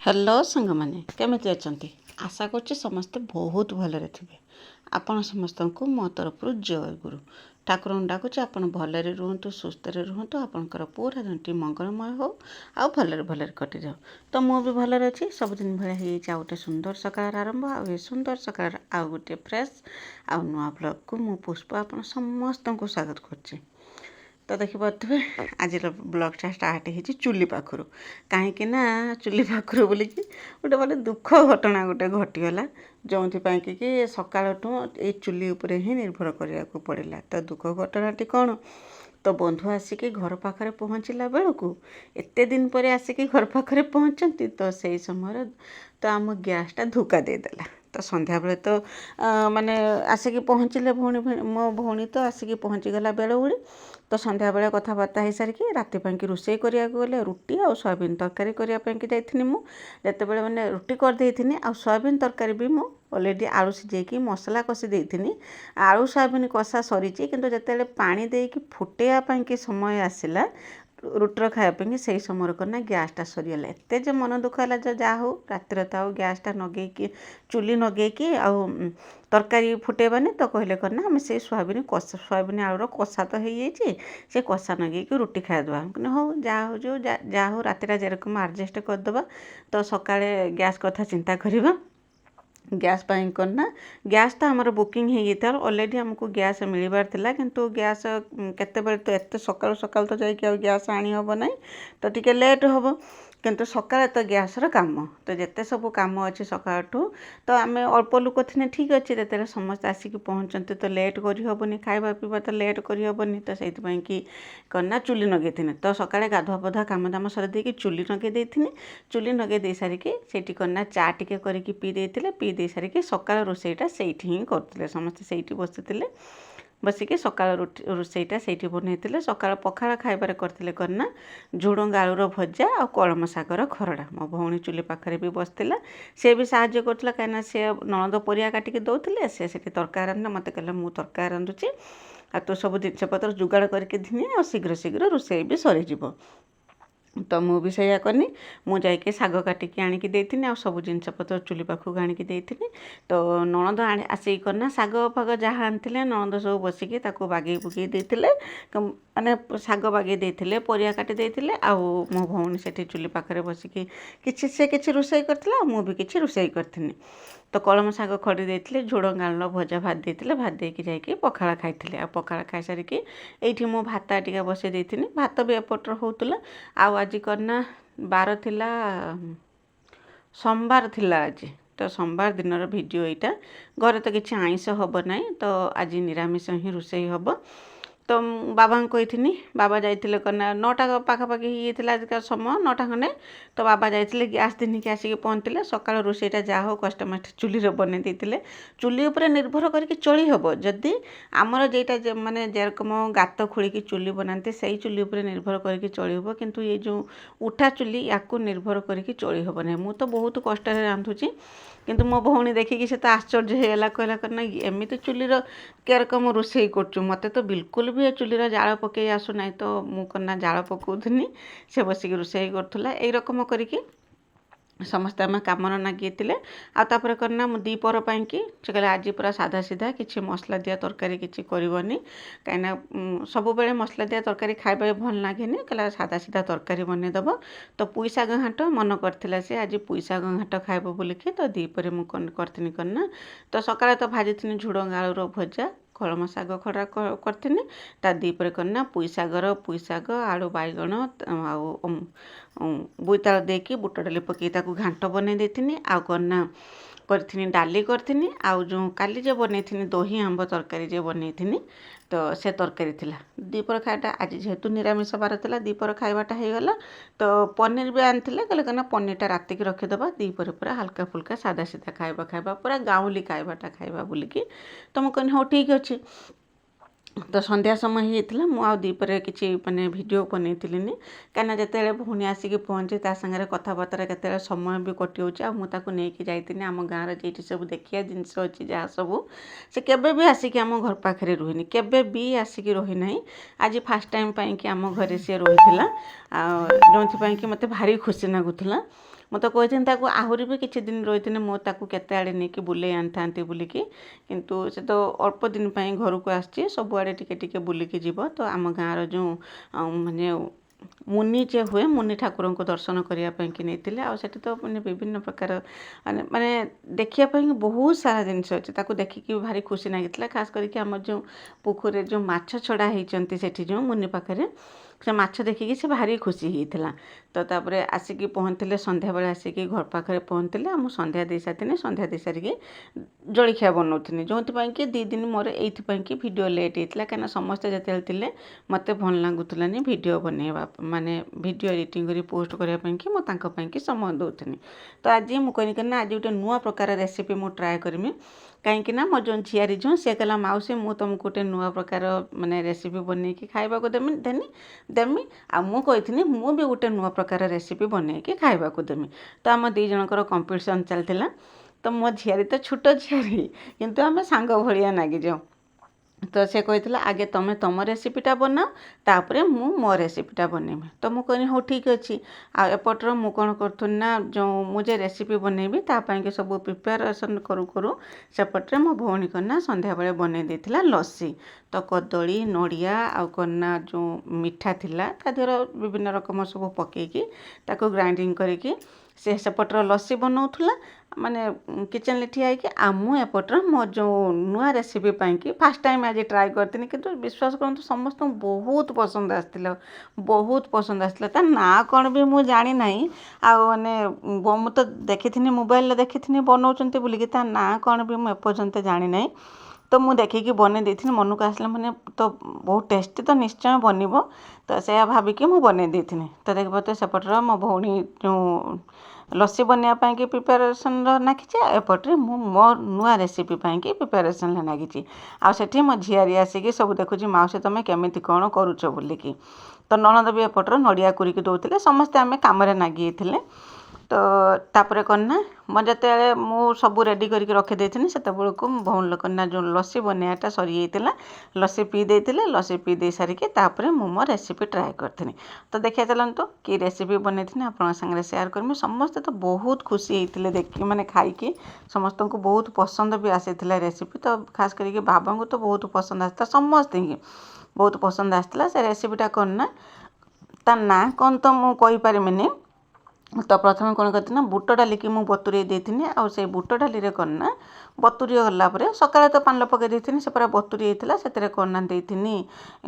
Hello सांग मैंने केमी अच्छा आशा कर समस्ते बहुत भलरे थे आपण समस्त को मो तरफ जय गुरु ठाकुर डाकुचे आप भलरे रुहतु सुस्थ रुहतु आपणकर पूरा दिन मंगलमय हो आ भलरे भलरे कटि जाओ। तो मु भी भलरे अच्छी सबुदिन भाई हो गोटे सुंदर सकाळ आरंभ आ सुंदर सकाळ आ गोटे फ्रेश आ नुआ ब्लॉग को मु पुष्प आप समस्त को स्वागत कर। तो देखिपे आज ब्लगटा स्टार्ट हो चुली पाखर कहीं चुली पाखर बोलिकी गोटे बोले दुख घटना गोटे घटीगला जो कि सकाळठू ये चुली उपरे ही निर्भर करा पड़ा। तो दुख घटनाटी कौन तो बंधु आसिक घर पाखे पहुँचला बेलू एत दिन पर आसिक घर पाखे पहुँचती तो से समय तो आम गैसटा धोखा देदेला। तो संध्या बेले तो माने आसिक पहुँचले भौणी मो भौणी तो आसिक पहुँचीगला बेल बुड़ी तो संध्या बेले कथबार्ता हो सारिकी राति पाई रोषे करा गले रुटी आ सोयाबीन तरकारी करने जाइनी मुझे मैंने रुटी करदे आ सोयाबीन तरकारी भी मुझे अलरेडी आलू सिझे मसला कषि देती आलू सोयाबीन कषा सरी किंतु जिते पानी देकी फुटेवाई समय आसला रुटर खायापी से समय करना गैसटा सरीगला एत जो मन दुख है जहाँ हो रातिर तो गैसटा नगेकी चुली नगेकी आ तरकारी फुटेबानी तो कहले करना आम से सोयाबीन कषा सोयाबीन आलूर कषा तो हो से कषा नगेकी रुटी खाईदेवा हो जहाँ हो जो जहाँ हो रातिर जेरकम आडजस्ट करदे तो सकाळे गैस कथा चिंता करवा। गैस पाई करना गैस तो आमर बुकिंग हो ऑलरेडी आमको गैस मिलबार थिला किंतु गैस केते तो एत सकाल सकाल तो जाइए गैस आनी हम ना तो टिके लेट हम किंतु सकाଳେ तो गैसर काम तो जिते सब कम अच्छे सकाळठू तो आम अल्प लोक थे ठीक अच्छे जिते समस्त आसिक पहुँचते तो लेट करहबनी खाଇବା पीवा तो लेट करहबनी तो से कि करना चुली नगे तो सकाଳେ गाधुआ पधुआ काम दाम सरी देकी चुली नगे देथिनी चुली नगे दे सारिकी सेठी करना चा टिके करके पी देथिले पी दे सारिकी सकाळ रोषेईटा सेठी ही करथिले समस्ते सेठी बसिथिले बसिकी सकाळ रोषेईटा सेठी बनैथिले सकाळ पखाळ खाइबार करथिले करना झुडंग आलूर भजा आ कलम शागर खरड़ा मो भौणी चुली पाखे भी बसला सी भी साहाଯ୍य करथिला कहीं से ननद परिया काटिकी दौथिले से तरकारी रांधिला मते कहला मु तरकारी रांधुची आ तो सब जिनपतर जुगाड़ करके दिने आ शीघ्र शीघ्र रोषेई भी सरीजिवो। तो मु भी सैया करनी मुझे शाग काटिकी आणिकी देथिनी आ सब जिनपतर चुली पाखक आणिकी देथिनी तो ननद आसिक करना शाग फाग जहाँ आनिथिले ननद सब बसिकी ताको बागेई बुगेई देथिले माने शाग बागेई देथिले परिया काटी देथिले आ मो भौणी सेठी चुली पाखरे बसिकी किछि रोषेई करथिला मु भी किछि रोषेई करथिनी। तो कलम शाग खड़ी देथिले झुडंग आलूर भजा भात देथिले भात देकी जाइकी पखाळ खाइथिले आ पखाळ खाइ सारिकी एठी मो भात टिका बसै देथिनी भात भी एपटर होतुला आ आज करना बार थिला सोमवार थिला आज तो सोमवार दिनर वीडियो यहाँ घरे तो किसी आइंस हम ना तो आज निरामिष ही रोषेई हम। तो बाबा कही बाबा जाइए करना 9टा पाखापाखि ही आज समय 9टा खंडे तो बाबा जाइए गैस दिन के आसिक पहुँचले सकाळ रोषेईटा जहाँ हो कष्टमष्ट चुली बन देते चुली उपर निर्भर करके चली हम जदि आमर जेटा माने जेरकम गात खोलिकी चुली बनाते से चुली उपर निर्भर करके चली हम किंतु ये जो उठा चुली या निर्भर करके चली हम ना मु तो बहुत कष्ट रांधुची किंतु मो भौणी देखिकी से तो आश्चर्य होगा कहला करना एमती चुलीर केरकम रोषेई कर मत तो बिल्कुल भी चुलीर जाल पकई आसुना तो मु करना जाल पकाउनी से बसिक रोषेई करूला यही रकम करके समस्ते आम कम नागिए आपर करना दीपर पाई से कहले आज पूरा साधा सीधा किसी मसला दिया तरकारी किसी करनी कहीं सब बेले मसला दिया तरकारी खाइबा भल लगे कहला साधा सीधा तरकारी बनईदेव तो पुई शाग घाट मन करथिला से आज पुई शाग घाट खाइब बोलिकी तो दीपर मुझे करना तो सकाଳେ तो भाजी झुडंग आलूर भजा कलम शाग खड़ा करथिनी ता दीपर करना पुई शाग आलू बैगण आ बोईताल देकी बुट डाली पकई ताकू घांट बनै देथिनी आ करना करथिनी डाली करथिनी आउ जो काली जे बनैथिनी दही आंब तरकारी जे बनैथिनी तो से तरकारी थिला दीपर खाइटा आज जेहेतु निरामिष बार थिला दीपर खाइबाटा होगला तो पनीर भी आनिथिले कहले कहना पनीरटा रातिक रखिदेवा दीपर पूरा हल्का फुल्का सादा सीधा खाइबा पूरा गाँवली खाइबाटा खाइबा बोलिकी तो मुझे कहनी हाँ ठीक अच्छे। तो संध्या समय ही मुझे दीपर किसी माने वीडियो बनईली कहीं जिते भौणी आसिक पहुँचे सागर कथबार्ता के समय भी कटि जाऊँ नहीं जाइए आम गाँव जी सब देखिया जिनस अच्छी जहाँ सब से केबे भी आसिक आम घर पाखे रुहनी केबे भी आसिक रही ना आज फास्ट टाइम पाई आम घरे सी रही जो कि मत भारी खुशी लगुला ମୁଁ ତ କହିଥିଲି ତାକୁ ଆହୁରି ବି କିଛି ଦିନ ରହିଥିଲେ ମୁଁ ତାକୁ କେତେ ଆଡ଼େ ନେଇକି ବୁଲେଇ ଆଣିଥାନ୍ତି ବୁଲିକି, କିନ୍ତୁ ସେ ତ ଅଳ୍ପ ଦିନ ପାଇଁ ଘରକୁ ଆସିଛି, ସବୁଆଡ଼େ ଟିକେ ଟିକେ ବୁଲିକି ଯିବ। ତ ଆମ ଗାଁର ଯେଉଁ ମାନେ ମୁନି ଯେ ହୁଏ, ମୁନି ଠାକୁରଙ୍କୁ ଦର୍ଶନ କରିବା ପାଇଁକି ନେଇଥିଲେ। ଆଉ ସେଠି ତ ମାନେ ବିଭିନ୍ନ ପ୍ରକାର ମାନେ ଦେଖିବା ପାଇଁ ବହୁତ ସାରା ଜିନିଷ ଅଛି, ତାକୁ ଦେଖିକି ଭାରି ଖୁସି ଲାଗିଥିଲା। ଖାସ୍ କରିକି ଆମର ଯେଉଁ ପୋଖରୀରେ ଯେଉଁ ମାଛ ଛଡ଼ା ହେଇଛନ୍ତି ସେଠି ଯେଉଁ ମୁନି ପାଖରେ, ସେ ମାଛ ଦେଖିକି ସେ ଭାରି ଖୁସି ହେଇଥିଲା। ତ ତାପରେ ଆସିକି ପହଞ୍ଚିଥିଲେ, ସନ୍ଧ୍ୟାବେଳେ ଆସିକି ଘର ପାଖରେ ପହଞ୍ଚିଥିଲେ। ଆଉ ମୁଁ ସନ୍ଧ୍ୟା ଦେଇ ସାରିଥିଲି, ସନ୍ଧ୍ୟା ଦେଇ ସାରିକି ଜଳଖିଆ ବନାଉଥିଲି, ଯେଉଁଥିପାଇଁ କି 2 ଦିନ ମୋର ଏଇଥିପାଇଁ କି ଭିଡ଼ିଓ ଲେଟ୍ ହେଇଥିଲା, କାହିଁକିନା ସମସ୍ତେ ଯେତେବେଳେ ଥିଲେ ମୋତେ ଭଲ ଲାଗୁଥିଲାନି ଭିଡ଼ିଓ ବନେଇବା, ମାନେ ଭିଡ଼ିଓ ଏଡ଼ିଟିଂ କରି ପୋଷ୍ଟ କରିବା ପାଇଁକି ମୁଁ ତାଙ୍କ ପାଇଁକି ସମୟ ଦେଉଥିଲି। ତ ଆଜି ମୁଁ କହିଲି ନା ଆଜି ଗୋଟେ ନୂଆ ପ୍ରକାର ରେସିପି ମୁଁ ଟ୍ରାଏ କରିମି, କାହିଁକି ନା ମୋ ଯେଉଁ ଝିଆରୀ ଝିଅ ସେ କହିଲା ମାଉସୀ ମୁଁ ତୁମକୁ ଗୋଟେ ନୂଆ ପ୍ରକାର ମାନେ ରେସିପି ବନେଇକି ଖାଇବାକୁ ଦେମି। ଆଉ ମୁଁ କହିଥିଲି ମୁଁ ବି ଗୋଟେ ନୂଆ ପ୍ରକାର ରେସିପି ବନେଇକି ଖାଇବାକୁ ଦେମି। ତ ଆମ 2 ଜଣଙ୍କର କମ୍ପିଟିସନ୍ ଚାଲିଥିଲା। ତ ମୋ ଝିଆରୀ ତ ଛୋଟ ଝିଆରୀ, କିନ୍ତୁ ଆମେ ସାଙ୍ଗ ଭଳିଆ ଲାଗିଯାଉ। ତ ସେ କହିଥିଲା ଆଗେ ତମେ ତମ ରେସିପିଟା ବନାଅ, ତାପରେ ମୁଁ ମୋ ରେସିପିଟା ବନେଇବି। ତ ମୁଁ କହିଲି ହଉ ଠିକ୍ ଅଛି। ଆଉ ଏପଟର ମୁଁ କ'ଣ କରୁଥିଲି ନା, ଯେଉଁ ମୁଁ ଯେ ରେସିପି ବନେଇବି ତା ପାଇଁକି ସବୁ ପ୍ରିପାରେସନ୍ କରୁ କରୁ ସେପଟରେ ମୋ ଭଉଣୀ କନା ସନ୍ଧ୍ୟାବେଳେ ବନେଇ ଦେଇଥିଲା ଲସି। ତ କଦଳୀ, ନଡ଼ିଆ ଆଉ କନା ଯେଉଁ ମିଠା ଥିଲା ତା ଦେହରେ ବିଭିନ୍ନ ରକମ ସବୁ ପକେଇକି ତାକୁ ଗ୍ରାଇଣ୍ଡିଙ୍ଗ କରିକି ସେ ସେପଟର ଲସି ବନାଉଥିଲା, ମାନେ କିଚେନ୍ରେ ଠିଆ ହେଇକି। ଆଉ ମୁଁ ଏପଟର ମୋ ଯେଉଁ ନୂଆ ରେସିପି ପାଇଁକି ଫାର୍ଷ୍ଟ ଟାଇମ୍ ଆଜି ଟ୍ରାଏ କରିଥିଲି, କିନ୍ତୁ ବିଶ୍ୱାସ କରନ୍ତୁ ସମସ୍ତଙ୍କୁ ବହୁତ ପସନ୍ଦ ଆସିଥିଲା, ବହୁତ ପସନ୍ଦ ଆସିଥିଲା। ତା ନାଁ କ'ଣ ବି ମୁଁ ଜାଣିନାହିଁ, ଆଉ ମାନେ ମୁଁ ତ ଦେଖିଥିନି ମୋବାଇଲରେ ଦେଖିଥିନି ବନାଉଛନ୍ତି ବୋଲିକି, ତା ନାଁ କ'ଣ ବି ମୁଁ ଏପର୍ଯ୍ୟନ୍ତ ଜାଣିନାହିଁ। ତ ମୁଁ ଦେଖିକି ବନେଇ ଦେଇଥିଲି, ମନକୁ ଆସିଲା ମାନେ ତ ବହୁତ ଟେଷ୍ଟି ତ ନିଶ୍ଚୟ ବନିବ, ତ ସେଇଆ ଭାବିକି ମୁଁ ବନେଇ ଦେଇଥିଲି। ତ ଦେଖିବ ତ ସେପଟର ମୋ ଭଉଣୀ ଯେଉଁ ଲସି ବନେଇବା ପାଇଁକି ପ୍ରିପାରେସନ୍ର ନାଗିଛି, ଏପଟରେ ମୁଁ ମୋ ନୂଆ ରେସିପି ପାଇଁକି ପ୍ରିପାରେସନ୍ରେ ନାଗିଛି। ଆଉ ସେଠି ମୋ ଝିଆରୀ ଆସିକି ସବୁ ଦେଖୁଛି ମାଉସୀ ତମେ କେମିତି କ'ଣ କରୁଛ ବୋଲିକି। ତ ନଣନ୍ଦ ବି ଏପଟର ନଡ଼ିଆ କୁରିକି ଦେଉଥିଲେ, ସମସ୍ତେ ଆମେ କାମରେ ଲାଗିଯାଇଥିଲେ। ତ ତାପରେ କ'ଣ ନା, ମୁଁ ଯେତେବେଳେ ମୁଁ ସବୁ ରେଡ଼ି କରିକି ରଖିଦେଇଥିଲି ସେତେବେଳକୁ ଭଉଣୀ ଲୋକନା ଯେଉଁ ଲସି ବନେଇବାଟା ସରିଯାଇଥିଲା, ଲସି ପିଇ ଦେଇଥିଲେ। ଲସି ପିଇ ଦେଇ ସାରିକି ତାପରେ ମୁଁ ମୋ ରେସିପି ଟ୍ରାଏ କରିଥିଲି। ତ ଦେଖିବା ଚାଲନ୍ତୁ କି ରେସିପି ବନେଇଥିଲି ଆପଣଙ୍କ ସାଙ୍ଗରେ ସେୟାର କରିବି। ସମସ୍ତେ ତ ବହୁତ ଖୁସି ହେଇଥିଲେ ଦେଖି, ମାନେ ଖାଇକି ସମସ୍ତଙ୍କୁ ବହୁତ ପସନ୍ଦ ବି ଆସିଥିଲା ରେସିପି। ତ ଖାସ୍ କରିକି ବାବାଙ୍କୁ ତ ବହୁତ ପସନ୍ଦ ଆସିଥିଲା, ସମସ୍ତଙ୍କୁ ବହୁତ ପସନ୍ଦ ଆସିଥିଲା। ସେ ରେସିପିଟା କ'ଣ ନା, ତା ନାଁ କ'ଣ ତ ମୁଁ କହିପାରିବିନି। ତ ପ୍ରଥମେ କ'ଣ କରିଥିଲି ନା, ବୁଟ ଡାଲିକି ମୁଁ ବତୁରେଇ ଦେଇଥିଲି। ଆଉ ସେଇ ବୁଟ ଡାଲିରେ କ'ଣ ନା, ବତୁରି ଗଲା ପରେ ସକାଳେ ତ ପାଣିରେ ପକାଇ ଦେଇଥିଲି, ସେ ପୁରା ବତୁରି ଯାଇଥିଲା। ସେଥିରେ କ'ଣ ନା ଦେଇଥିଲି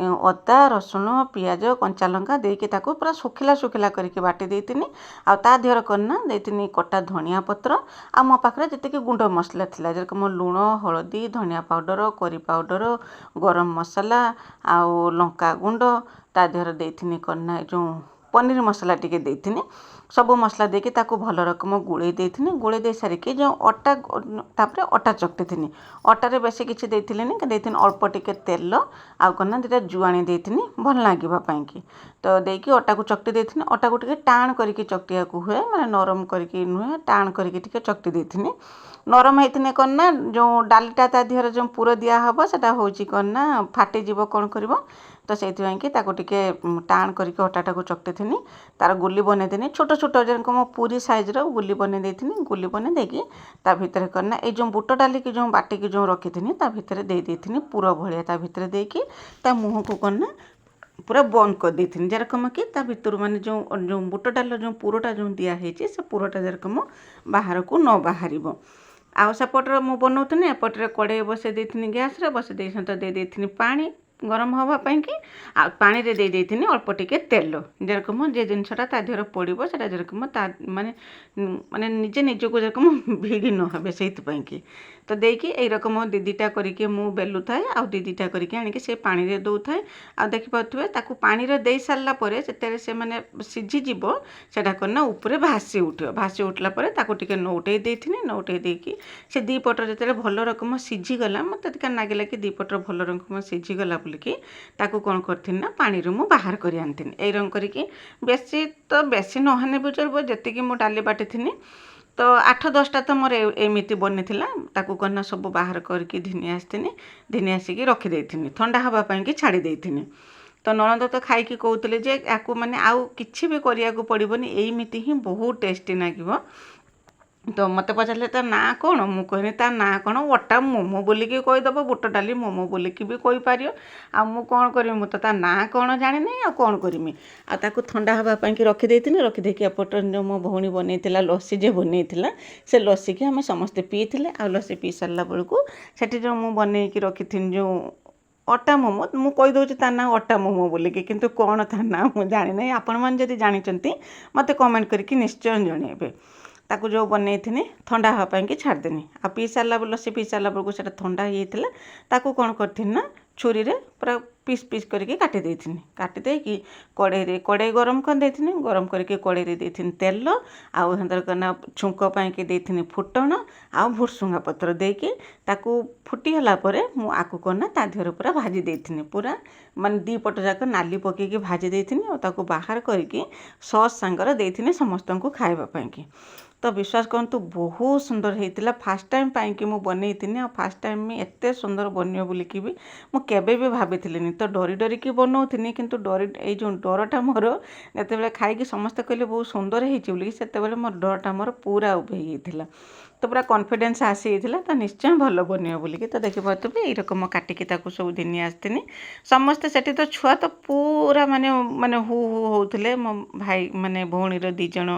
ଅଦା, ରସୁଣ, ପିଆଜ, କଞ୍ଚା ଲଙ୍କା ଦେଇକି ତାକୁ ପୁରା ଶୁଖିଲା କରିକି ବାଟି ଦେଇଥିଲି। ଆଉ ତା ଦେହରେ କ'ଣ ନା ଦେଇଥିଲି କଟା ଧନିଆ ପତ୍ର, ଆଉ ମୋ ପାଖରେ ଯେତିକି ଗୁଣ୍ଡ ମସଲା ଥିଲା, ଯେରକମ ଲୁଣ, ହଳଦୀ, ଧନିଆ ପାଉଡ଼ର, କରି ପାଉଡ଼ର, ଗରମ ମସଲା ଆଉ ଲଙ୍କା ଗୁଣ୍ଡ, ତା ଦେହରେ ଦେଇଥିଲି କ'ଣ ନା ଯେଉଁ ପନିର ମସଲା ଟିକେ ଦେଇଥିଲି। ସବୁ ମସଲା ଦେଇକି ତାକୁ ଭଲ ରକମ ଗୋଳେଇ ଦେଇଥିଲି। ଗୋଳେଇ ଦେଇ ସାରିକି ଯେଉଁ ଅଟା, ତାପରେ ଅଟା ଚକଟିଥିଲି। ଅଟାରେ ବେଶୀ କିଛି ଦେଇଥିଲିନି, ଦେଇଥିଲି ଅଳ୍ପ ଟିକେ ତେଲ, ଆଉ କ'ଣ ନା 2ଟା ଜୁଆଣି ଦେଇଥିଲି ଭଲ ଲାଗିବା ପାଇଁକି। ତ ଦେଇକି ଅଟାକୁ ଚକଟି ଦେଇଥିଲି। ଅଟାକୁ ଟିକେ ଟାଣ କରିକି ଚକଟିବାକୁ ହୁଏ, ମାନେ ନରମ କରିକି ନୁହେଁ, ଟାଣ କରିକି ଟିକେ ଚକଟି ଦେଇଥିଲି। ନରମ ହେଇଥିଲେ କ'ଣ ନା, ଯେଉଁ ଡାଲିଟା ତା ଦେହରେ ଯେଉଁ ପୁର ଦିଆହେବ ସେଟା ହେଉଛି କ'ଣ ନା ଫାଟିଯିବ, କ'ଣ କରିବ। ତ ସେଇଥିପାଇଁକି ତାକୁ ଟିକେ ଟାଣ କରିକି ଅଟାଟାକୁ ଚକଟିଥିଲି। ତାର ଗୁଲି ବନେଇଥିଲି, ଛୋଟ ଛୋଟ ଯେରକମ ପୁରୀ ସାଇଜ୍ର ଗୁଲି ବନେଇ ଦେଇଥିଲି। ଗୁଲି ବନେଇ ଦେଇକି ତା ଭିତରେ କ'ଣ ନା ଏଇ ଯେଉଁ ବୁଟ ଡାଲିକି ଯେଉଁ ବାଟିକି ଯେଉଁ ରଖିଥିଲି ତା ଭିତରେ ଦେଇ ଦେଇଥିଲି ପୁର ଭଳିଆ। ତା ଭିତରେ ଦେଇକି ତା ମୁହଁକୁ କ'ଣ ନା ପୁରା ବନ୍ଦ କରିଦେଇଥିଲି, ଯେରକମ କି ତା ଭିତରୁ ମାନେ ଯେଉଁ ବୁଟ ଡାଲିର ଯେଉଁ ପୁରଟା ଯେଉଁ ଦିଆହେଇଛି ସେ ପୁରଟା ଯେରକମ ବାହାରକୁ ନ ବାହାରିବ। ଆଉ ସେପଟରେ ମୁଁ ବନାଉଥିଲି, ଏପଟରେ କଡ଼େଇ ବସାଇ ଦେଇଥିଲି, ଗ୍ୟାସ୍ରେ ବସାଇ ଦେଇ ସହିତ ଦେଇ ଦେଇଥିଲି ପାଣି ଗରମ ହେବା ପାଇଁକି। ଆଉ ପାଣିରେ ଦେଇ ଦେଇଥିଲି ଅଳ୍ପ ଟିକେ ତେଲ, ଯେରକମ ଯେ ଜିନିଷଟା ତା ଦେହରେ ପଡ଼ିବ ସେଟା ଯେରକମ ତା ମାନେ ନିଜେ ନିଜକୁ ଯେରକମ ଭିଡ଼ି ନ ହେବେ ସେଇଥିପାଇଁକି। ତ ଦେଇକି ଏଇରକମ 2ଟା କରିକି ମୁଁ ବେଲୁଥାଏ, ଆଉ 2ଟା କରିକି ଆଣିକି ସେ ପାଣିରେ ଦେଉଥାଏ। ଆଉ ଦେଖିପାରୁଥିବେ ତାକୁ ପାଣିରେ ଦେଇ ସାରିଲା ପରେ ଯେତେବେଳେ ସେ ମାନେ ସିଝିଯିବ, ସେଟା କ'ଣ ନା ଉପରେ ଭାସି ଉଠିବ। ଭାସି ଉଠିଲା ପରେ ତାକୁ ଟିକେ ନଉଟେଇ ଦେଇଥିଲି। ନଉଟେଇ ଦେଇକି ସେ 2 ପଟ ଯେତେବେଳେ ଭଲ ରକମ ସିଝିଗଲା, ମୋତେ ଟିକେ ଲାଗିଲା କି 2 ପଟର ଭଲ ରକମ ସିଝିଗଲା ବୋଲିକି ତାକୁ କ'ଣ କରିଥିଲି ନା ପାଣିରୁ ମୁଁ ବାହାର କରି ଆଣିଥିଲି। ଏଇ ରକମ କରିକି ବେଶୀ ନହେଲେ ବି ଚଳିବ, ଯେତିକି ମୁଁ ଡାଲି ବାଟିଥିଲି ତ 8-10ଟା ତ ମୋର ଏମିତି ବନିଥିଲା। ତାକୁ କ'ଣ ନା ସବୁ ବାହାର କରିକି ଘିନି ଆସିଥିଲି। ଘିନି ଆସିକି ରଖିଦେଇଥିଲି, ଥଣ୍ଡା ହେବା ପାଇଁକି ଛାଡ଼ି ଦେଇଥିଲି। ତ ନଣନ୍ଦ ତ ଖାଇକି କହୁଥିଲେ ଯେ ୟାକୁ ମାନେ ଆଉ କିଛି ବି କରିବାକୁ ପଡ଼ିବନି, ଏଇମିତି ହିଁ ବହୁତ ଟେଷ୍ଟି ଲାଗିବ। ତ ମୋତେ ପଚାରିଲେ ତା ନାଁ କ'ଣ, ମୁଁ କହିଲି ତା ନାଁ କ'ଣ ଅଟା ମୋମୋ ବୋଲିକି କହିଦେବ, ବୁଟ ଡାଲି ମୋମୋ ବୋଲିକି ବି କହିପାରିବ। ଆଉ ମୁଁ କ'ଣ କରିବି, ମୁଁ ତ ତା ନାଁ କ'ଣ ଜାଣିନି, ଆଉ କ'ଣ କରିମି। ଆଉ ତାକୁ ଥଣ୍ଡା ହେବା ପାଇଁକି ରଖିଦେଇଥିଲି। ରଖିଦେଇକି ଏପଟେ ଯେଉଁ ମୋ ଭଉଣୀ ବନେଇଥିଲା ଲସି, ଯେ ବନେଇଥିଲା ସେ ଲସିକି ଆମେ ସମସ୍ତେ ପିଇଥିଲେ। ଆଉ ଲସି ପିଇ ସାରିଲା ବେଳକୁ ସେଠି ଯେଉଁ ମୁଁ ବନେଇକି ରଖିଥିଲି ଯେଉଁ ଅଟା ମୋମୋ, ମୁଁ କହିଦେଉଛି ତା ନାଁ ଅଟା ମୋମୋ ବୋଲିକି, କିନ୍ତୁ କ'ଣ ତା ନାଁ ମୁଁ ଜାଣିନାହିଁ। ଆପଣମାନେ ଯଦି ଜାଣିଛନ୍ତି ମୋତେ କମେଣ୍ଟ କରିକି ନିଶ୍ଚୟ ଜଣାଇବେ। ତାକୁ ଯେଉଁ ବନେଇଥିନି ଥଣ୍ଡା ହେବା ପାଇଁକି ଛାଡ଼ିଦେନି। ଆଉ ପିଇ ସାରିଲା ଲସି ପିଇ ସାରିଲା ବେଳକୁ ସେଇଟା ଥଣ୍ଡା ହେଇଯାଇଥିଲା। ତାକୁ କ'ଣ କରିଥିନି ନା ଛୁରୀରେ ପୁରା ପିସ୍ ପିସ୍ କରିକି କାଟି ଦେଇଥିନି। କାଟି ଦେଇକି କଡ଼େଇ ଗରମ କରିଦେଇଥିନି। ଗରମ କରିକି କଡ଼େଇରେ ଦେଇଥିନି ତେଲ, ଆଉ ହେନ୍ଦରକନା ଛୁଙ୍କ ପାଇଁକି ଦେଇଥିନି ଫୁଟଣ ଆଉ ଭୃଷୁଙ୍ଗା ପତ୍ର ଦେଇକି ତାକୁ ଫୁଟିଗଲା ପରେ ମୁଁ ଆକୁ କ'ଣ ନା ତା ଦେହରେ ପୁରା ଭାଜି ଦେଇଥିନି। ପୁରା ମାନେ ଦୁଇ ପଟ ଯାକ ନାଲି ପକେଇକି ଭାଜି ଦେଇଥିନି। ଆଉ ତାକୁ ବାହାର କରିକି ସସ୍ ସାଙ୍ଗରେ ଦେଇଥିନି ସମସ୍ତଙ୍କୁ ଖାଇବା ପାଇଁକି। ତ ବିଶ୍ୱାସ କରନ୍ତୁ ବହୁତ ସୁନ୍ଦର ହେଇଥିଲା। ଫାଷ୍ଟ ଟାଇମ୍ ପାଇଁକି ମୁଁ ବନେଇଥିନି। ଆଉ ଫାଷ୍ଟ ଟାଇମ୍ ଏତେ ସୁନ୍ଦର ବନିବ ବୋଲିକି ବି ମୁଁ କେବେ ବି ଭାବିଥିଲିନି। ତ ଡରି ଡରିକି ବନଉଥିନି, କିନ୍ତୁ ଏଇ ଯେଉଁ ଡରଟା ମୋର ଯେତେବେଳେ ଖାଇକି ସମସ୍ତେ କହିଲେ ବହୁତ ସୁନ୍ଦର ହେଇଛି ବୋଲିକି, ସେତେବେଳେ ମୋର ଡରଟା ମୋର ପୁରା ଉଭେଇ ଯାଇଥିଲା। ତ ପୁରା କନଫିଡେନ୍ସ ଆସିଯାଇଥିଲା ତ ନିଶ୍ଚୟ ଭଲ ବନିବ ବୋଲିକି। ତ ଦେଖିପାରୁଥିବେ ଏଇ ରକମ କାଟିକି ତାକୁ ସବୁ ଦିନି ଆସିଥିନି। ସମସ୍ତେ ସେଠି ତ ଛୁଆ ତ ପୁରା ମାନେ ହୁ ହୁ ହେଉଥିଲେ। ମୋ ଭାଇ ମାନେ ଭଉଣୀର 2 ଜଣ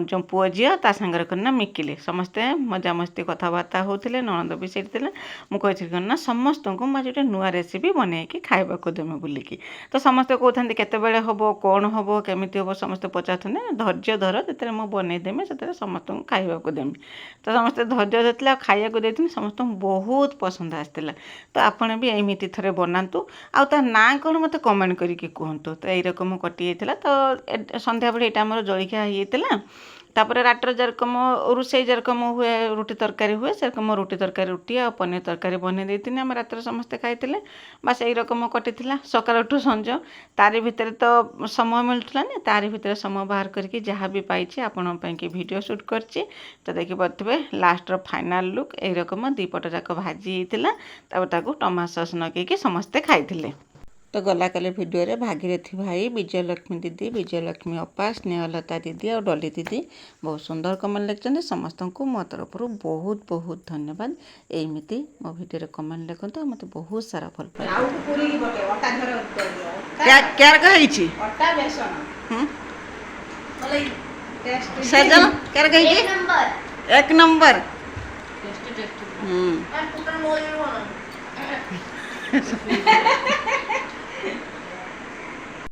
ଯେଉଁ ପୁଅ ଝିଅ ତା ସାଙ୍ଗରେ କ'ଣ ନା ମିକିଲେ ସମସ୍ତେ ମଜାମସ୍ତି କଥାବାର୍ତ୍ତା ହେଉଥିଲେ। ନଣନ୍ଦ ବି ସେଇଠି ଥିଲେ। ମୁଁ କହିଥିଲି କ'ଣ ନା ସମସ୍ତଙ୍କୁ ମୁଁ ଆଜି ଗୋଟେ ନୂଆ ରେସିପି ବନେଇକି ଖାଇବାକୁ ଦେମି ବୋଲିକି। ତ ସମସ୍ତେ କହୁଥାନ୍ତି କେତେବେଳେ ହେବ, କ'ଣ ହେବ, କେମିତି ହେବ, ସମସ୍ତେ ପଚାରୁଛନ୍ତି। ଧୈର୍ଯ୍ୟ ଧର, ଯେତେବେଳେ ମୁଁ ବନେଇଦେମି ସେତେବେଳେ ସମସ୍ତଙ୍କୁ ଖାଇବାକୁ ଦେମି। ତ ସମସ୍ତେ ଧୈର୍ଯ୍ୟ ଧରିଥିଲେ। ଆଉ ଖାଇବାକୁ ଦେଇଥିଲି, ସମସ୍ତଙ୍କୁ ବହୁତ ପସନ୍ଦ ଆସିଥିଲା। ତ ଆପଣ ବି ଏମିତି ଥରେ ବନାନ୍ତୁ। ଆଉ ତା ନାଁ କ'ଣ ମୋତେ କମେଣ୍ଟ କରିକି କୁହନ୍ତୁ। ତ ଏଇରକମ କଟିଯାଇଥିଲା। ତ ସନ୍ଧ୍ୟାବେଳେ ଏଇଟା ଆମର ଜଳଖିଆ ହେଇଯାଇଥିଲା। ତାପରେ ରାତିରେ ଯେରକମ ରୋଷେଇ ଯେରକମ ହୁଏ, ରୁଟି ତରକାରୀ ହୁଏ, ସେରକମ ରୁଟି ତରକାରୀ, ରୁଟି ଆଉ ପନିର ତରକାରୀ ବନେଇ ଦେଇଥିଲି। ଆମେ ରାତିରେ ସମସ୍ତେ ଖାଇଥିଲେ। ବାସ୍ ଏଇ ରକମ କଟିଥିଲା ସକାଳଠୁ ସଞ୍ଜ। ତାରି ଭିତରେ ତ ସମୟ ମିଳୁଥିଲାନି, ତାରି ଭିତରେ ସମୟ ବାହାର କରିକି ଯାହା ବି ପାଇଛି ଆପଣଙ୍କ ପାଇଁକି ଭିଡ଼ିଓ ସୁଟ୍ କରିଛି। ତ ଦେଖିପାରୁଥିବେ ଲାଷ୍ଟର ଫାଇନାଲ୍ ଲୁକ୍ ଏଇ ରକମ 2 ପଟ ଯାକ ଭାଜି ହେଇଥିଲା। ତାପରେ ତାକୁ ଟମାଟୋ ସସ୍ ଲଗେଇକି ସମସ୍ତେ ଖାଇଥିଲେ। ତ ଗଲାକାଲି ଭିଡ଼ିଓରେ ଭାଗିରଥୀ ଭାଇ, ବିଜୟଲକ୍ଷ୍ମୀ ଦିଦି, ବିଜୟଲକ୍ଷ୍ମୀ ଅପା, ସ୍ନେହଲତା ଦିଦି ଆଉ ଡଲି ଦିଦି ବହୁତ ସୁନ୍ଦର କମେଣ୍ଟ ଲେଖିଛନ୍ତି। ସମସ୍ତଙ୍କୁ ମୋ ତରଫରୁ ବହୁତ ବହୁତ ଧନ୍ୟବାଦ। ଏମିତି ମୋ ଭିଡ଼ିଓରେ କମେଣ୍ଟ ଲେଖନ୍ତୁ ଆଉ ମୋତେ ବହୁତ ସାରା ଭଲ ପାଏ। କ୍ୟାର କହିଛି ସଜନ କ୍ୟାର କହିଛି 1 ନମ୍ବର।